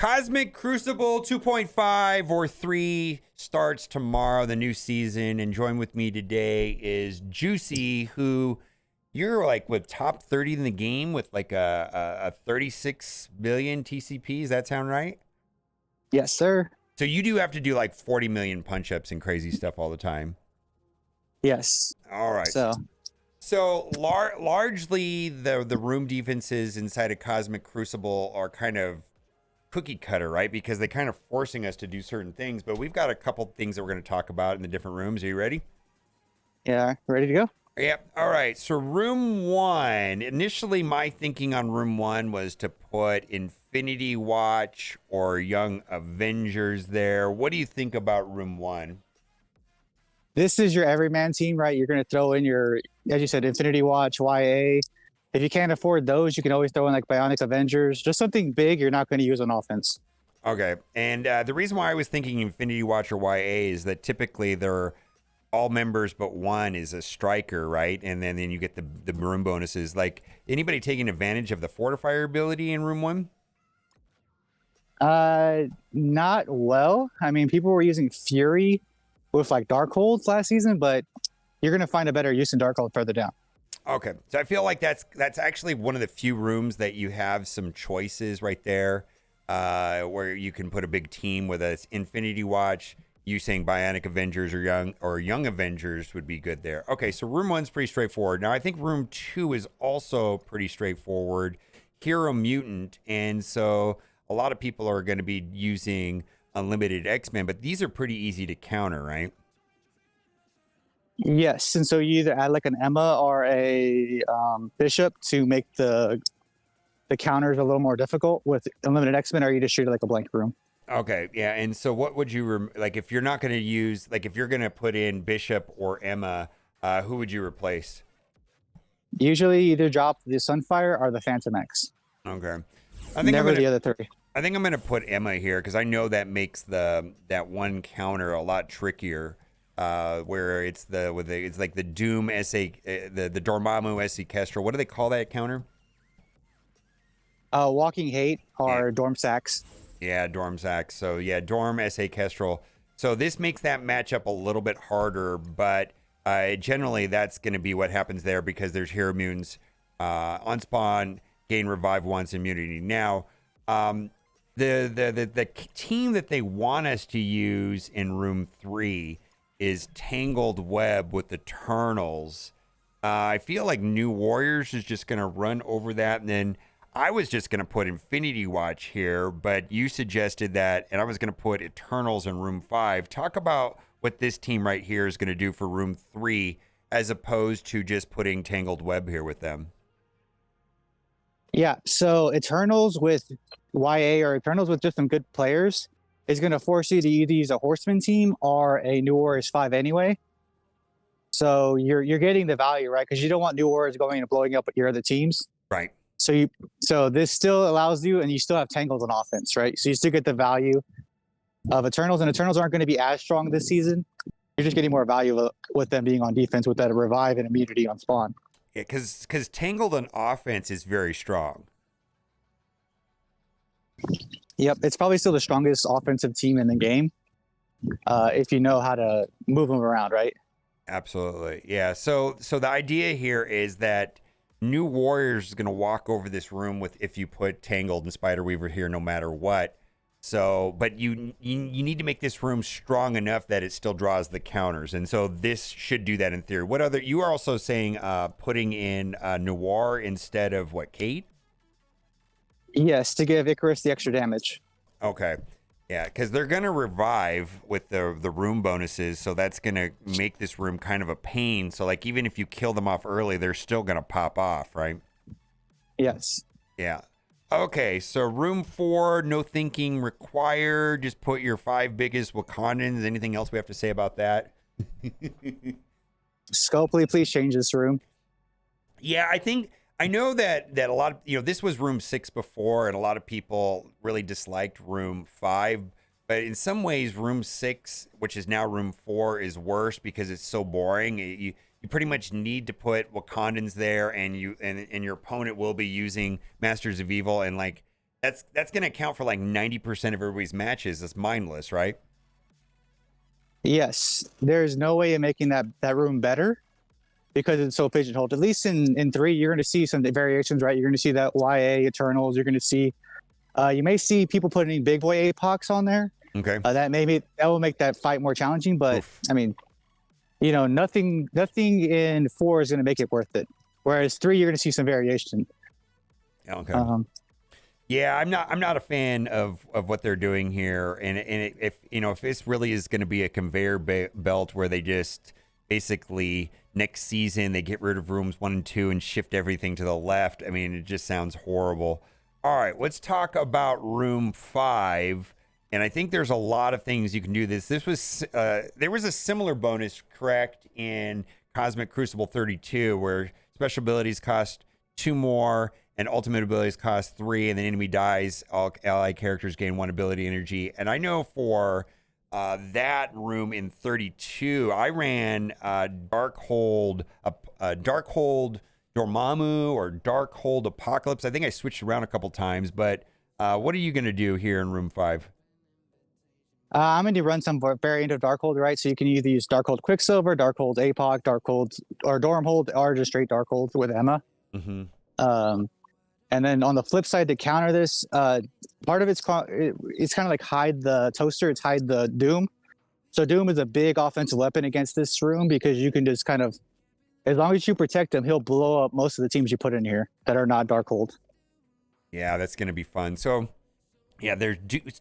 Cosmic Crucible 2.5 or 3 starts tomorrow, the new season. And join with me today is Juicy, who you're like with top 30 in the game with like a 36 million TCP. Does that sound right? Yes, sir. So you do have to do like 40 million punch-ups and crazy stuff all the time. Yes. All right. So largely the room defenses inside of Cosmic Crucible are kind of cookie cutter, right? Because they kind of forcing us to do certain things, but we've got a couple things that we're going to talk about in the different rooms. Are you ready? Yeah, ready to go? Yep. All right. So room one, initially my thinking on room one was to put Infinity Watch or Young Avengers there. What do you think about room one? This is your everyman team, right? You're going to throw in your, as you said, Infinity Watch, YA. If you can't afford those, you can always throw in like Bionic Avengers, just something big you're not going to use on offense. Okay. And the reason why I was thinking Infinity Watch or YA is that typically they're all members but one is a striker, right? And then you get the room bonuses. Like, anybody taking advantage of the fortifier ability in room one? Not well. I mean, people were using Fury with like Darkhold last season, but you're going to find a better use in Darkhold further down. Okay. So I feel like that's actually one of the few rooms that you have some choices right there, where you can put a big team with a Infinity Watch. You saying Bionic Avengers or Young Avengers would be good there. Okay, so room one's pretty straightforward. Now I think room two is also pretty straightforward. Hero Mutant, and so a lot of people are going to be using Unlimited X-Men, but these are pretty easy to counter, right? Yes, and so you either add like an Emma or a Bishop to make the counters a little more difficult with Unlimited X-Men, or you just treat it like a blank room. Okay, yeah, and so what would you like if you're not going to use, like if you're going to put in Bishop or Emma, who would you replace? Usually either drop the Sunfire or the Phantom X. Okay, Never the other three. I think I'm gonna put Emma here because I know that makes that one counter a lot trickier. Where it's it's like the Doom SA, the Dormammu SC Kestrel. What do they call that counter? Walking Hate or Dorm Sacks. Yeah, Dorm Sacks. So yeah, Dorm SA Kestrel. So this makes that matchup a little bit harder, but generally that's going to be what happens there because there's Hero Mutants on spawn, gain revive once, immunity. Now, the team that they want us to use in room 3 is Tangled Web with Eternals. I feel like New Warriors is just going to run over that, and then I was just going to put Infinity Watch here, but you suggested that, and I was going to put Eternals in room 5. Talk about what this team right here is going to do for room 3 as opposed to just putting Tangled Web here with them. Yeah, so Eternals with YA or Eternals with just some good players is going to force you to either use a Horseman team or a New Warriors 5 anyway. So you're getting the value, right? Because you don't want New Warriors going and blowing up your other teams. Right. So this still allows you, and you still have Tangled on offense, right? So you still get the value of Eternals, and Eternals aren't going to be as strong this season. You're just getting more value with them being on defense with that revive and immunity on spawn. Yeah, because Tangled on offense is very strong. Yep, it's probably still the strongest offensive team in the game if you know how to move them around, right? Absolutely, yeah. So the idea here is that New Warriors is going to walk over this room with if you put Tangled and Spider Weaver here, no matter what. So, but you need to make this room strong enough that it still draws the counters, and so this should do that in theory. What other? You are also saying putting in Noir instead of what, Kate? Yes, to give Icarus the extra damage. Okay. Yeah, because they're going to revive with the room bonuses, so that's going to make this room kind of a pain. So, like, even if you kill them off early, they're still going to pop off, right? Yes. Yeah. Okay, so room 4, no thinking required. Just put your 5 biggest Wakandans. Anything else we have to say about that? Scopely, please change this room. Yeah, I know that a lot of, this was room 6 before, and a lot of people really disliked room 5. But in some ways, room 6, which is now room 4, is worse because it's so boring. You pretty much need to put Wakandans there, and your opponent will be using Masters of Evil, and like That's going to account for like 90% of everybody's matches. That's mindless, right? Yes, there's no way of making that room better because it's so pigeonholed. At least in 3, you're going to see some variations, right? You're going to see that YA Eternals. You're going to see, you may see people putting big boy APOCs on there. Okay. That will make that fight more challenging. But Oof. I mean, nothing in 4 is going to make it worth it. Whereas 3, you're going to see some variation. Okay. Yeah, I'm not a fan of what they're doing here, and if this really is going to be a conveyor belt where they just basically next season they get rid of rooms 1 and 2 and shift everything to the left. I mean, it just sounds horrible. All right, let's talk about room 5, and I think there's a lot of things you can do. This was there was a similar bonus, correct, in Cosmic Crucible 32 where special abilities cost 2 more. And ultimate abilities cost 3, and the enemy dies. All allied characters gain 1 ability energy. And I know for that room in 32, I ran Darkhold Dormammu or Darkhold Apocalypse. I think I switched around a couple times, but what are you going to do here in room 5? I'm going to run some variant of Darkhold, right? So you can either use Darkhold Quicksilver, Darkhold APOC, Darkhold or Dormhold, or just straight Darkhold with Emma. Mm-hmm. And then on the flip side, to counter this, part of it's kind of like hide the toaster. It's hide the Doom. So Doom is a big offensive weapon against this room because you can just kind of, as long as you protect him, he'll blow up most of the teams you put in here that are not Darkhold. Yeah, that's going to be fun. So, yeah, there's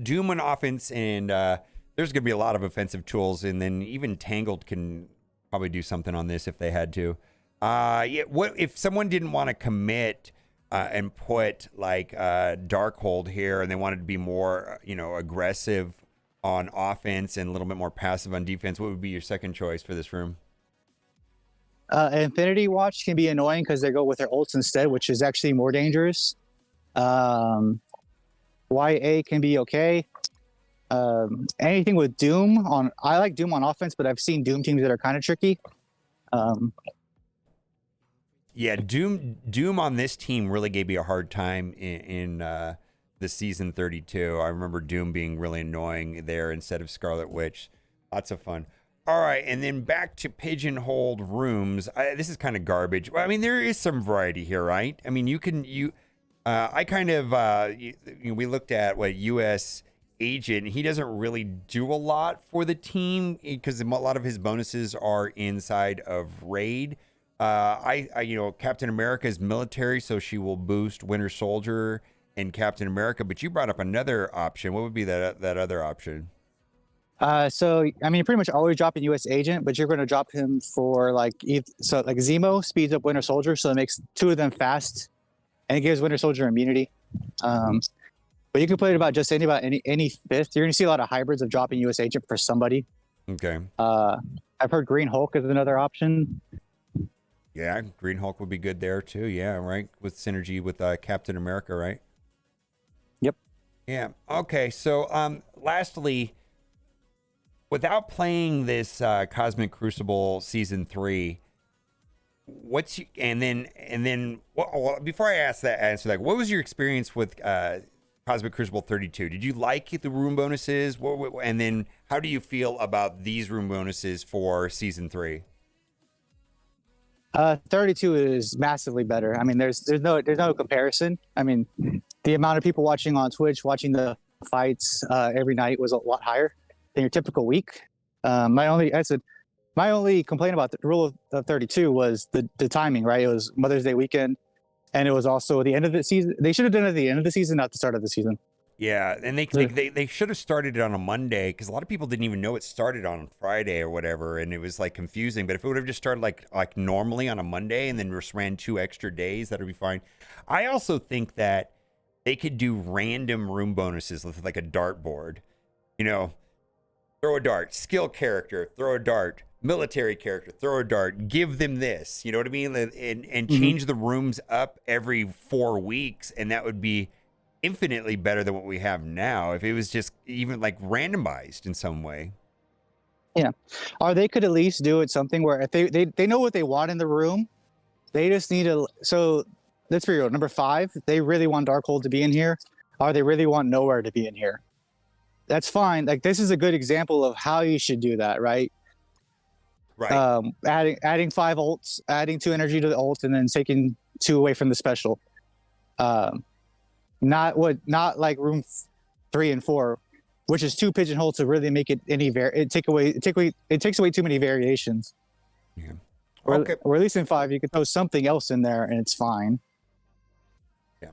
Doom on offense, and there's going to be a lot of offensive tools, and then even Tangled can probably do something on this if they had to. Yeah, what if someone didn't want to commit and put like Darkhold here, and they wanted to be more, aggressive on offense and a little bit more passive on defense? What would be your second choice for this room? Infinity Watch can be annoying because they go with their ults instead, which is actually more dangerous. YA can be okay. Anything with Doom on, I like Doom on offense, but I've seen Doom teams that are kind of tricky. Yeah, Doom on this team really gave me a hard time in the season 32. I remember Doom being really annoying there instead of Scarlet Witch. Lots of fun. All right, and then back to pigeonholed rooms. This is kind of garbage. Well, I mean, there is some variety here, right? I mean, we looked at what U.S. Agent. He doesn't really do a lot for the team because a lot of his bonuses are inside of Raid. Captain America is military, so she will boost Winter Soldier and Captain America. But you brought up another option. What would be that other option? So I mean, pretty much always drop a U.S. Agent, but you're going to drop him for like Zemo speeds up Winter Soldier, so it makes 2 of them fast, and it gives Winter Soldier immunity. But you can play it about just any fifth. You're going to see a lot of hybrids of dropping U.S. Agent for somebody. Okay. I've heard Green Hulk is another option. Yeah, Green Hulk would be good there too. Yeah, right. With synergy with Captain America, right? Yep. Yeah. Okay. So, lastly, without playing this Cosmic Crucible season 3, before I answer that, what was your experience with Cosmic Crucible 32? Did you like the room bonuses? And then how do you feel about these room bonuses for season 3? 32 is massively better. I mean, there's no comparison. I mean, the amount of people watching on Twitch, watching the fights every night was a lot higher than your typical week. My only complaint about the rule of 32 was the timing, right? It was Mother's Day weekend, and it was also the end of the season. They should have done it at the end of the season, not the start of the season. Yeah, and they should have started it on a Monday because a lot of people didn't even know it started on Friday or whatever, and it was like confusing. But if it would have just started like normally on a Monday and then just ran 2 extra days, that would be fine. I also think that they could do random room bonuses with like a dartboard. Throw a dart, skill character, throw a dart, military character, throw a dart, give them this. You know what I mean? And change the rooms up every 4 weeks, and that would be infinitely better than what we have now if it was just even like randomized in some way. Yeah, or they could at least do it something where if they know what they want in the room, they just need to. So let's be real. Number 5, they really want Darkhold to be in here. or they really want nowhere to be in here. That's fine. Like this is a good example of how you should do that, right? Right. Adding 5 ults, adding 2 energy to the ult, and then taking 2 away from the special. Not like room 3 and 4, which is too pigeonholed to really make it any it takes away too many variations. Yeah. Okay. Or at least in 5, you could throw something else in there and it's fine. Yeah.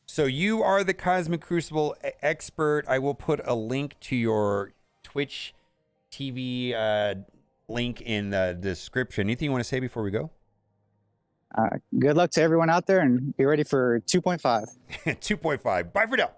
So you are the Cosmic Crucible expert. I will put a link to your Twitch TV link in the description. Anything you want to say before we go? Good luck to everyone out there, and be ready for 2.5. 2.5. Bye for now.